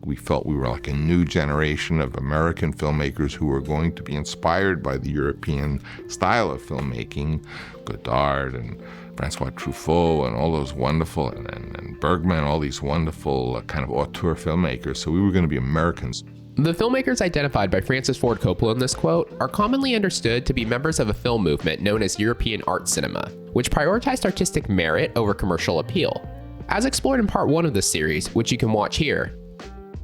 We felt we were like a new generation of American filmmakers who were going to be inspired by the European style of filmmaking, Godard and Francois Truffaut and all those wonderful, and Bergman, all these wonderful kind of auteur filmmakers. So we were going to be Americans. The filmmakers identified by Francis Ford Coppola in this quote are commonly understood to be members of a film movement known as European art cinema, which prioritized artistic merit over commercial appeal. As explored in part 1 of this series, which you can watch here,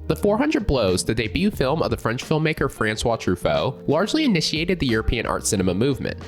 The 400 Blows, the debut film of the French filmmaker Francois Truffaut, largely initiated the European art cinema movement.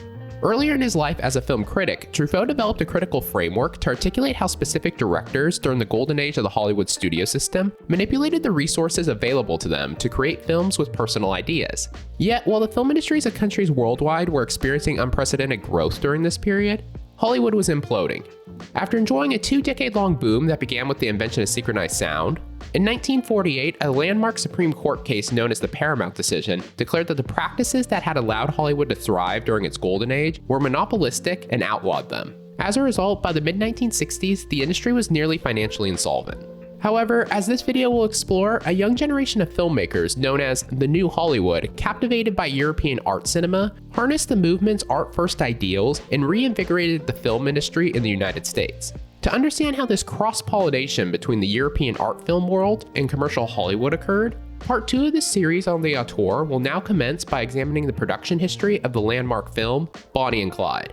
Earlier in his life as a film critic, Truffaut developed a critical framework to articulate how specific directors during the golden age of the Hollywood studio system manipulated the resources available to them to create films with personal ideas. Yet, while the film industries of countries worldwide were experiencing unprecedented growth during this period, Hollywood was imploding. After enjoying a 2-decade-long boom that began with the invention of synchronized sound, in 1948, a landmark Supreme Court case known as the Paramount decision declared that the practices that had allowed Hollywood to thrive during its golden age were monopolistic and outlawed them. As a result, by the mid-1960s, the industry was nearly financially insolvent. However, as this video will explore, a young generation of filmmakers known as the New Hollywood, captivated by European art cinema, harnessed the movement's art-first ideals and reinvigorated the film industry in the United States. To understand how this cross-pollination between the European art film world and commercial Hollywood occurred, part 2 of this series on the auteur will now commence by examining the production history of the landmark film, Bonnie and Clyde.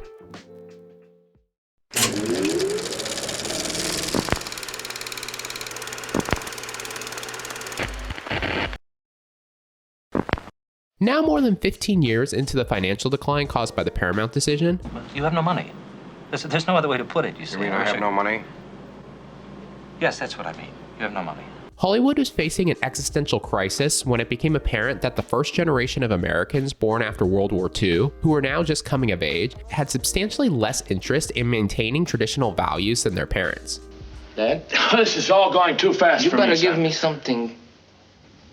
Now more than 15 years into the financial decline caused by the Paramount decision, you have no money. There's no other way to put it, you see. You mean I have no money? Yes, that's what I mean. You have no money. Hollywood was facing an existential crisis when it became apparent that the first generation of Americans born after World War II, who were now just coming of age, had substantially less interest in maintaining traditional values than their parents. Dad? This is all going too fast for me, You better give son. me something.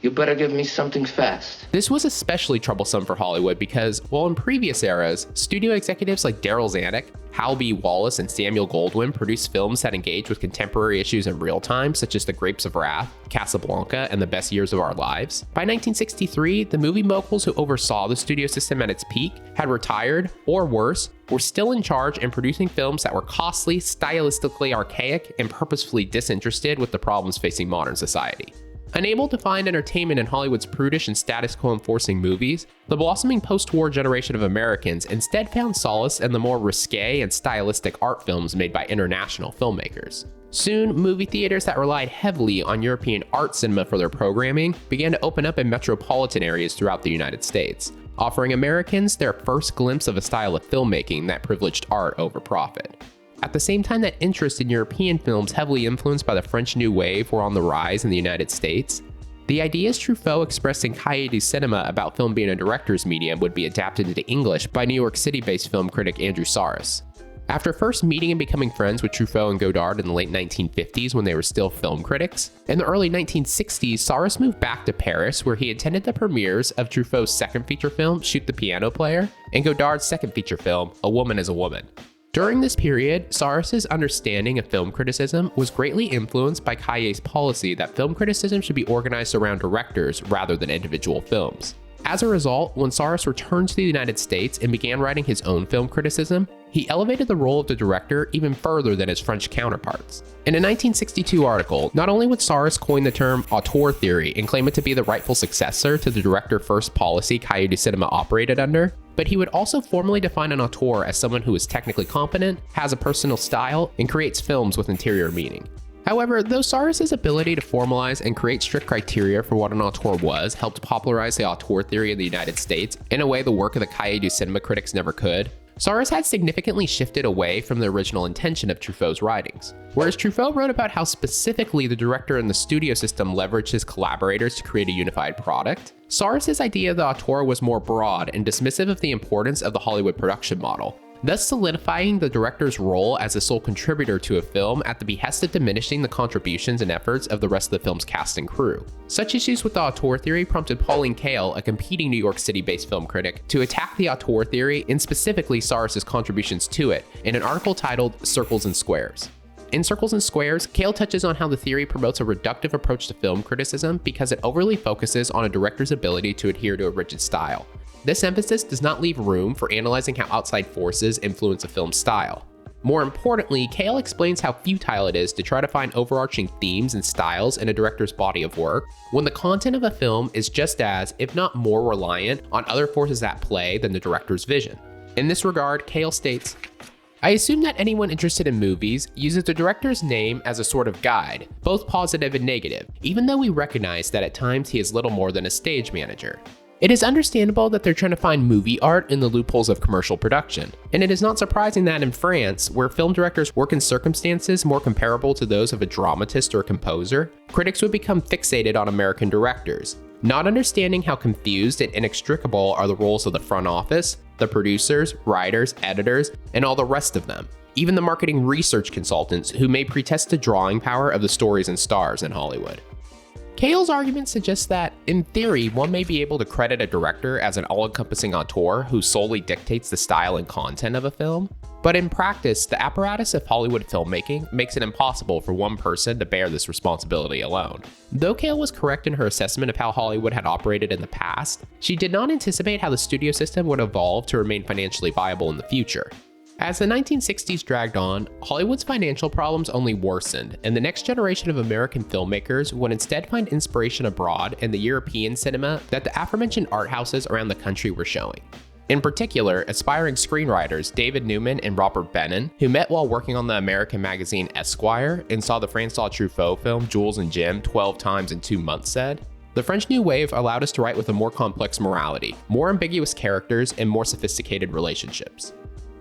You better give me something fast. This was especially troublesome for Hollywood because, while in previous eras, studio executives like Darryl Zanuck, Hal B. Wallace, and Samuel Goldwyn produced films that engage with contemporary issues in real time, such as The Grapes of Wrath, Casablanca, and The Best Years of Our Lives. By 1963, the movie moguls who oversaw the studio system at its peak had retired, or worse, were still in charge and producing films that were costly, stylistically archaic, and purposefully disinterested with the problems facing modern society. Unable to find entertainment in Hollywood's prudish and status quo enforcing movies, the blossoming post-war generation of Americans instead found solace in the more risque and stylistic art films made by international filmmakers. Soon, movie theaters that relied heavily on European art cinema for their programming began to open up in metropolitan areas throughout the United States, offering Americans their first glimpse of a style of filmmaking that privileged art over profit. At the same time that interest in European films heavily influenced by the French New Wave were on the rise in the United States, the ideas Truffaut expressed in Cahiers du Cinema about film being a director's medium would be adapted into English by New York City-based film critic Andrew Sarris. After first meeting and becoming friends with Truffaut and Godard in the late 1950s when they were still film critics, in the early 1960s, Sarris moved back to Paris where he attended the premieres of Truffaut's second feature film, Shoot the Piano Player, and Godard's second feature film, A Woman is a Woman. During this period, Sarris's understanding of film criticism was greatly influenced by Cahiers' policy that film criticism should be organized around directors rather than individual films. As a result, when Sarris returned to the United States and began writing his own film criticism, he elevated the role of the director even further than his French counterparts. In a 1962 article, not only would Sarris coin the term Auteur Theory and claim it to be the rightful successor to the director-first policy Cahiers du Cinema operated under, but he would also formally define an auteur as someone who is technically competent, has a personal style, and creates films with interior meaning. However, though Sarris's ability to formalize and create strict criteria for what an auteur was helped popularize the auteur theory in the United States in a way the work of the Cahiers du Cinema critics never could, Sarris had significantly shifted away from the original intention of Truffaut's writings. Whereas Truffaut wrote about how specifically the director and the studio system leveraged his collaborators to create a unified product, Sarris's idea of the auteur was more broad and dismissive of the importance of the Hollywood production model, thus solidifying the director's role as a sole contributor to a film at the behest of diminishing the contributions and efforts of the rest of the film's cast and crew. Such issues with the auteur theory prompted Pauline Kael, a competing New York City-based film critic, to attack the auteur theory and specifically Sarris's contributions to it in an article titled Circles and Squares. In Circles and Squares, Cale touches on how the theory promotes a reductive approach to film criticism because it overly focuses on a director's ability to adhere to a rigid style. This emphasis does not leave room for analyzing how outside forces influence a film's style. More importantly, Cale explains how futile it is to try to find overarching themes and styles in a director's body of work when the content of a film is just as, if not more, reliant on other forces at play than the director's vision. In this regard, Cale states, "I assume that anyone interested in movies uses the director's name as a sort of guide, both positive and negative, even though we recognize that at times he is little more than a stage manager. It is understandable that they're trying to find movie art in the loopholes of commercial production, and it is not surprising that in France, where film directors work in circumstances more comparable to those of a dramatist or a composer, critics would become fixated on American directors, not understanding how confused and inextricable are the roles of the front office, the producers, writers, editors, and all the rest of them, even the marketing research consultants who may pretest the drawing power of the stories and stars in Hollywood." Cale's argument suggests that, in theory, one may be able to credit a director as an all-encompassing auteur who solely dictates the style and content of a film, but in practice, the apparatus of Hollywood filmmaking makes it impossible for one person to bear this responsibility alone. Though Cale was correct in her assessment of how Hollywood had operated in the past, she did not anticipate how the studio system would evolve to remain financially viable in the future. As the 1960s dragged on, Hollywood's financial problems only worsened, and the next generation of American filmmakers would instead find inspiration abroad in the European cinema that the aforementioned art houses around the country were showing. In particular, aspiring screenwriters David Newman and Robert Bennon, who met while working on the American magazine Esquire and saw the François Truffaut film Jules and Jim 12 times in 2 months, said, "The French New Wave allowed us to write with a more complex morality, more ambiguous characters, and more sophisticated relationships."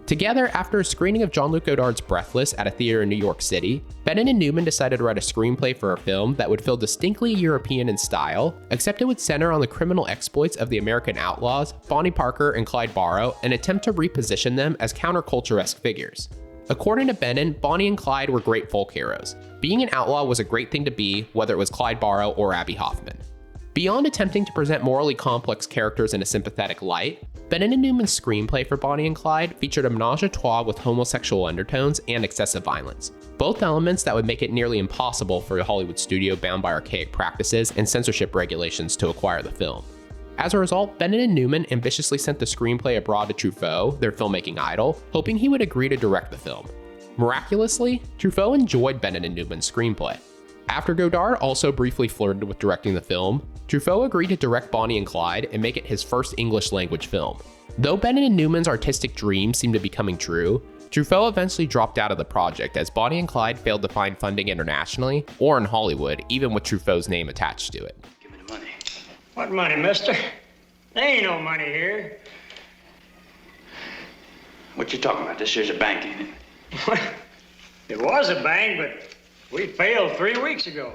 Together, after a screening of Jean-Luc Godard's Breathless at a theater in New York City, Bennon and Newman decided to write a screenplay for a film that would feel distinctly European in style, except it would center on the criminal exploits of the American outlaws, Bonnie Parker and Clyde Barrow, and attempt to reposition them as counterculture-esque figures. According to Bennon, Bonnie and Clyde were great folk heroes. Being an outlaw was a great thing to be, whether it was Clyde Barrow or Abby Hoffman. Beyond attempting to present morally complex characters in a sympathetic light, Bennon and Newman's screenplay for Bonnie and Clyde featured a menage a trois with homosexual undertones and excessive violence, both elements that would make it nearly impossible for a Hollywood studio bound by archaic practices and censorship regulations to acquire the film. As a result, Bennon and Newman ambitiously sent the screenplay abroad to Truffaut, their filmmaking idol, hoping he would agree to direct the film. Miraculously, Truffaut enjoyed Bennon and Newman's screenplay. After Godard also briefly flirted with directing the film, Truffaut agreed to direct Bonnie and Clyde and make it his first English-language film. Though Bennon and Newman's artistic dreams seemed to be coming true, Truffaut eventually dropped out of the project as Bonnie and Clyde failed to find funding internationally or in Hollywood, even with Truffaut's name attached to it. Give me the money. What money, mister? There ain't no money here. What you talking about? This here's a bank, ain't it? It was a bank, but we failed 3 weeks ago.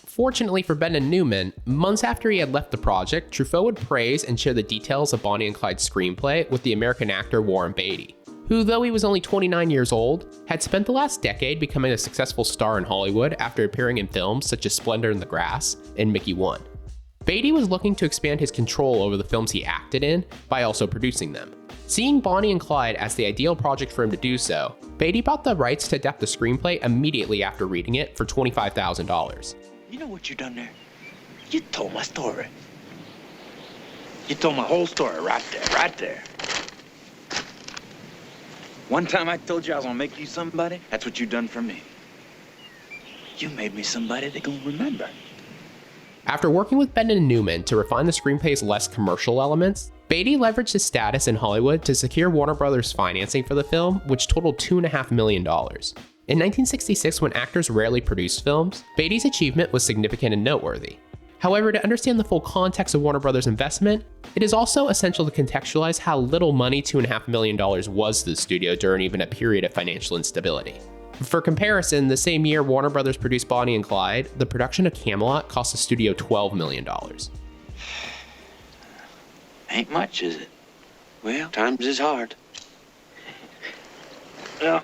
Fortunately for Ben and Newman, months after he had left the project, Truffaut would praise and share the details of Bonnie and Clyde's screenplay with the American actor Warren Beatty, who, though he was only 29 years old, had spent the last decade becoming a successful star in Hollywood after appearing in films such as Splendor in the Grass and Mickey 1. Beatty was looking to expand his control over the films he acted in by also producing them. Seeing Bonnie and Clyde as the ideal project for him to do so, Beatty bought the rights to adapt the screenplay immediately after reading it for $25,000. You know what you done there? You told my story. You told my whole story right there. One time I told you I was gonna make you somebody, that's what you done for me. You made me somebody they gonna remember. After working with Bennon and Newman to refine the screenplay's less commercial elements, Beatty leveraged his status in Hollywood to secure Warner Brothers financing for the film, which totaled $2.5 million. In 1966, when actors rarely produced films, Beatty's achievement was significant and noteworthy. However, to understand the full context of Warner Brothers' investment, it is also essential to contextualize how little money $2.5 million was to the studio during even a period of financial instability. For comparison, the same year Warner Brothers produced Bonnie and Clyde, the production of Camelot cost the studio $12 million. Ain't much, is it? Well, times is hard. Well,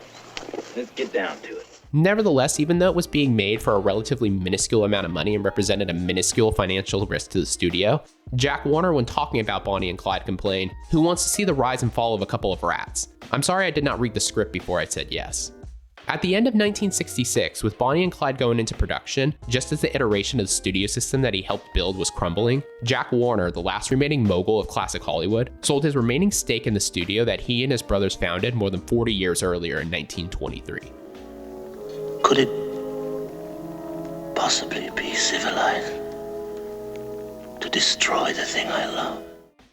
let's get down to it. Nevertheless, even though it was being made for a relatively minuscule amount of money and represented a minuscule financial risk to the studio, Jack Warner, when talking about Bonnie and Clyde, complained, "Who wants to see the rise and fall of a couple of rats? I'm sorry I did not read the script before I said yes." At the end of 1966, with Bonnie and Clyde going into production, just as the iteration of the studio system that he helped build was crumbling, Jack Warner, the last remaining mogul of classic Hollywood, sold his remaining stake in the studio that he and his brothers founded more than 40 years earlier in 1923. Could it possibly be civilized to destroy the thing I love?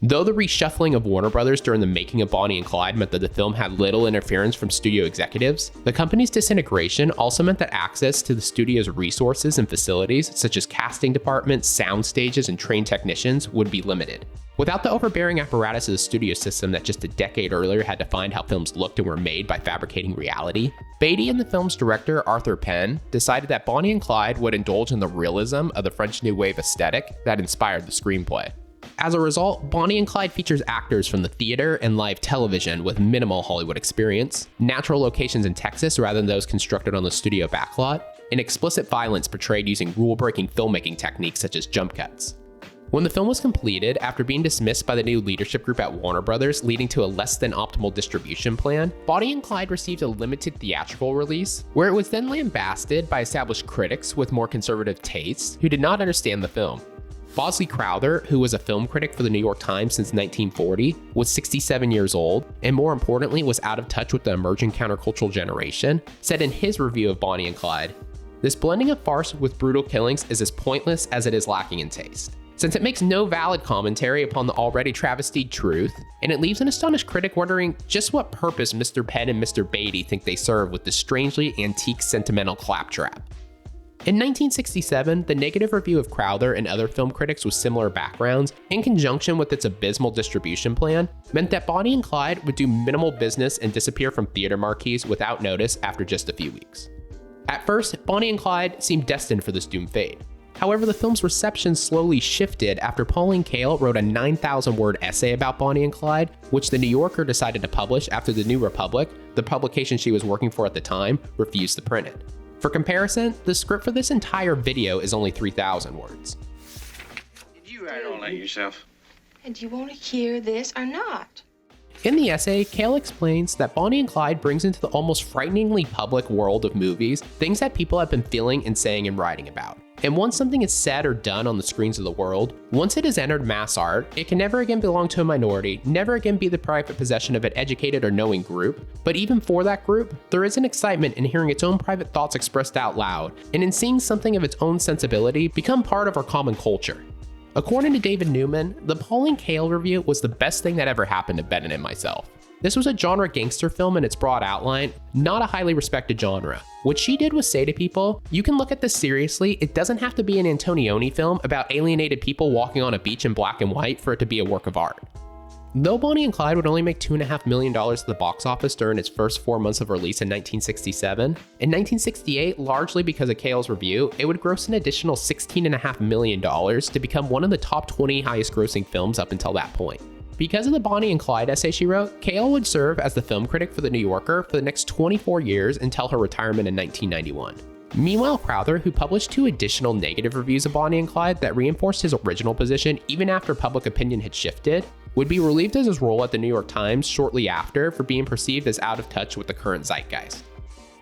Though the reshuffling of Warner Brothers during the making of Bonnie and Clyde meant that the film had little interference from studio executives, the company's disintegration also meant that access to the studio's resources and facilities, such as casting departments, sound stages, and trained technicians, would be limited. Without the overbearing apparatus of the studio system that just a decade earlier had defined how films looked and were made by fabricating reality, Beatty and the film's director, Arthur Penn, decided that Bonnie and Clyde would indulge in the realism of the French New Wave aesthetic that inspired the screenplay. As a result, Bonnie and Clyde features actors from the theater and live television with minimal Hollywood experience, natural locations in Texas rather than those constructed on the studio backlot, and explicit violence portrayed using rule-breaking filmmaking techniques such as jump cuts. When the film was completed, after being dismissed by the new leadership group at Warner Brothers, leading to a less than optimal distribution plan, Bonnie and Clyde received a limited theatrical release, where it was then lambasted by established critics with more conservative tastes who did not understand the film. Bosley Crowther, who was a film critic for the New York Times since 1940, was 67 years old, and more importantly was out of touch with the emerging countercultural generation, said in his review of Bonnie and Clyde, "This blending of farce with brutal killings is as pointless as it is lacking in taste, since it makes no valid commentary upon the already travestied truth, and it leaves an astonished critic wondering just what purpose Mr. Penn and Mr. Beatty think they serve with this strangely antique sentimental claptrap." In 1967, the negative review of Crowther and other film critics with similar backgrounds, in conjunction with its abysmal distribution plan, meant that Bonnie and Clyde would do minimal business and disappear from theater marquees without notice after just a few weeks. At first, Bonnie and Clyde seemed destined for this doomed fate. However, the film's reception slowly shifted after Pauline Kael wrote a 9,000-word essay about Bonnie and Clyde, which the New Yorker decided to publish after the New Republic, the publication she was working for at the time, refused to print it. For comparison, the script for this entire video is only 3,000 words. Did you write all that yourself? And do you want to hear this or not? In the essay, Kael explains that Bonnie and Clyde brings into the almost frighteningly public world of movies things that people have been feeling and saying and writing about. And once something is said or done on the screens of the world, once it has entered mass art, it can never again belong to a minority, never again be the private possession of an educated or knowing group. But even for that group, there is an excitement in hearing its own private thoughts expressed out loud, and in seeing something of its own sensibility become part of our common culture. According to David Newman, the Pauline Kael review was the best thing that ever happened to Bennett and myself. This was a genre gangster film in its broad outline, not a highly respected genre. What she did was say to people, you can look at this seriously, it doesn't have to be an Antonioni film about alienated people walking on a beach in black and white for it to be a work of art. Though Bonnie and Clyde would only make $2.5 million at the box office during its first 4 months of release in 1967, in 1968, largely because of Kael's review, it would gross an additional $16.5 million to become one of the top 20 highest grossing films up until that point. Because of the Bonnie and Clyde essay she wrote, Kael would serve as the film critic for The New Yorker for the next 24 years until her retirement in 1991. Meanwhile, Crowther, who published 2 additional negative reviews of Bonnie and Clyde that reinforced his original position even after public opinion had shifted, would be relieved of his role at the New York Times shortly after for being perceived as out of touch with the current zeitgeist.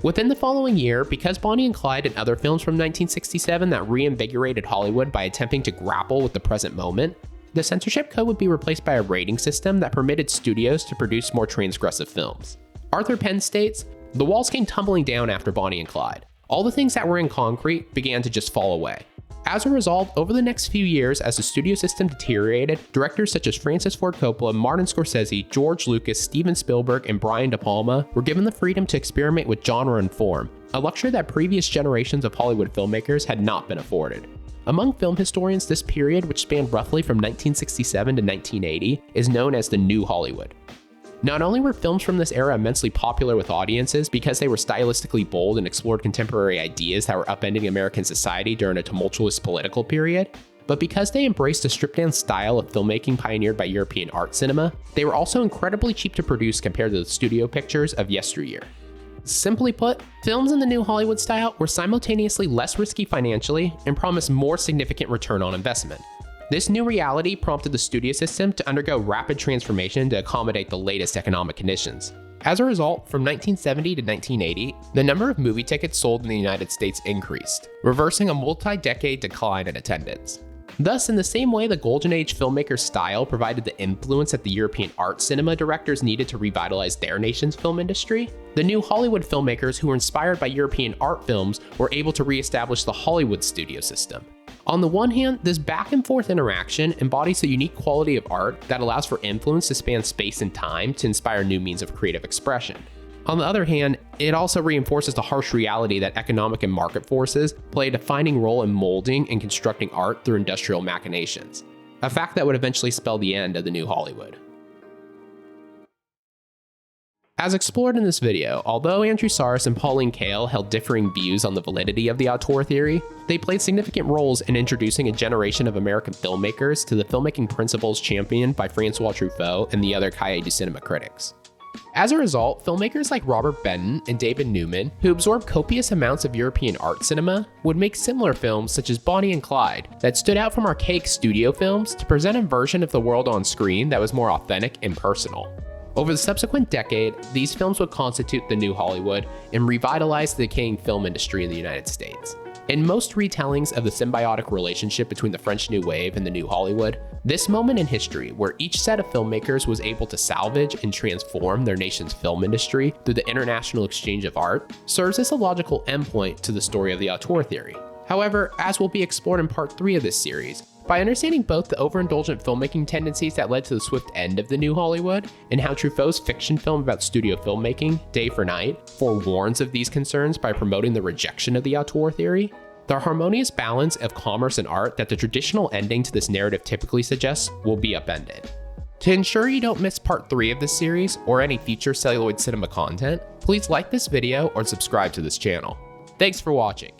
Within the following year, because Bonnie and Clyde and other films from 1967 that reinvigorated Hollywood by attempting to grapple with the present moment, the censorship code would be replaced by a rating system that permitted studios to produce more transgressive films. Arthur Penn states, "The walls came tumbling down after Bonnie and Clyde. All the things that were in concrete began to just fall away." As a result, over the next few years, as the studio system deteriorated, directors such as Francis Ford Coppola, Martin Scorsese, George Lucas, Steven Spielberg, and Brian De Palma were given the freedom to experiment with genre and form, a luxury that previous generations of Hollywood filmmakers had not been afforded. Among film historians, this period, which spanned roughly from 1967 to 1980, is known as the New Hollywood. Not only were films from this era immensely popular with audiences because they were stylistically bold and explored contemporary ideas that were upending American society during a tumultuous political period, but because they embraced a stripped-down style of filmmaking pioneered by European art cinema, they were also incredibly cheap to produce compared to the studio pictures of yesteryear. Simply put, films in the New Hollywood style were simultaneously less risky financially and promised more significant return on investment. This new reality prompted the studio system to undergo rapid transformation to accommodate the latest economic conditions. As a result, from 1970 to 1980, the number of movie tickets sold in the United States increased, reversing a multi-decade decline in attendance. Thus, in the same way the Golden Age filmmaker style provided the influence that the European art cinema directors needed to revitalize their nation's film industry, the new Hollywood filmmakers who were inspired by European art films were able to reestablish the Hollywood studio system. On the one hand, this back and forth interaction embodies a unique quality of art that allows for influence to span space and time to inspire new means of creative expression. On the other hand, it also reinforces the harsh reality that economic and market forces play a defining role in molding and constructing art through industrial machinations, a fact that would eventually spell the end of the new Hollywood. As explored in this video, although Andrew Sarris and Pauline Kael held differing views on the validity of the auteur theory, they played significant roles in introducing a generation of American filmmakers to the filmmaking principles championed by Francois Truffaut and the other Cahiers du Cinema critics. As a result, filmmakers like Robert Benton and David Newman, who absorbed copious amounts of European art cinema, would make similar films such as Bonnie and Clyde that stood out from archaic studio films to present a version of the world on screen that was more authentic and personal. Over the subsequent decade, these films would constitute the new Hollywood and revitalize the decaying film industry in the United States. In most retellings of the symbiotic relationship between the French New Wave and the New Hollywood, this moment in history where each set of filmmakers was able to salvage and transform their nation's film industry through the international exchange of art serves as a logical endpoint to the story of the auteur theory. However, as will be explored in part 3 of this series, by understanding both the overindulgent filmmaking tendencies that led to the swift end of the New Hollywood, and how Truffaut's fiction film about studio filmmaking, Day for Night, forewarns of these concerns by promoting the rejection of the auteur theory, the harmonious balance of commerce and art that the traditional ending to this narrative typically suggests will be upended. To ensure you don't miss part 3 of this series, or any future Celluloid Cinema content, please like this video or subscribe to this channel. Thanks for watching.